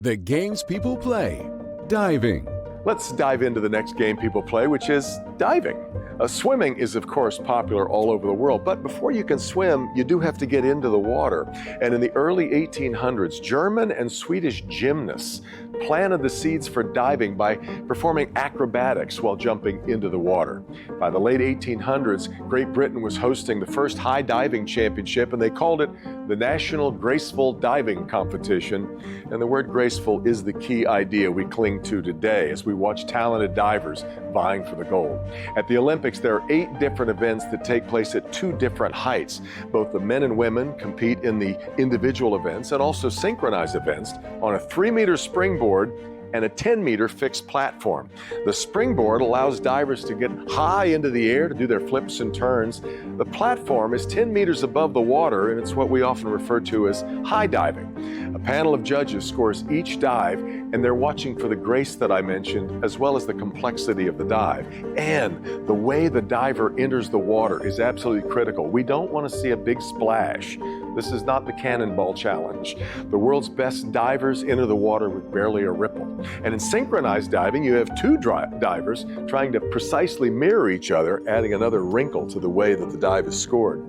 The games people play. Diving. Let's dive into the next game people play, which is diving. Swimming is, of course, popular all over the world, but before you can swim, you do have to get into the water. And in the early 1800s, German and Swedish gymnasts planted the seeds for diving by performing acrobatics while jumping into the water. By the late 1800s, Great Britain was hosting the first high diving championship, and they called it the National Graceful Diving Competition. And the word graceful is the key idea we cling to today as we watch talented divers vying for the gold. At the Olympics, there are 8 different events that take place at 2 different heights. Both the men and women compete in the individual events and also synchronized events on a 3-meter springboard and a 10-meter fixed platform. The springboard allows divers to get high into the air to do their flips and turns. The platform is 10 meters above the water, and it's what we often refer to as high diving. A panel of judges scores each dive, and they're watching for the grace that I mentioned, as well as the complexity of the dive. And the way the diver enters the water is absolutely critical. We don't want to see a big splash. This is not the Cannonball Challenge. The world's best divers enter the water with barely a ripple. And in synchronized diving, you have 2 divers trying to precisely mirror each other, adding another wrinkle to the way that the dive is scored.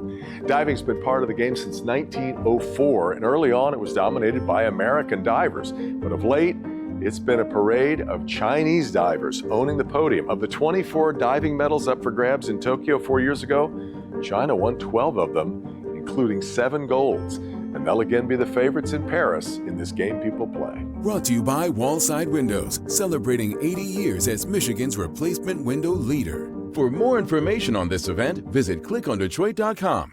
Diving's been part of the game since 1904, and early on it was dominated by American divers. But of late, it's been a parade of Chinese divers owning the podium. Of the 24 diving medals up for grabs in Tokyo 4 years ago, China won 12 of them, including 7 golds. And they'll again be the favorites in Paris in this game people play. Brought to you by Wallside Windows, celebrating 80 years as Michigan's replacement window leader. For more information on this event, visit clickondetroit.com.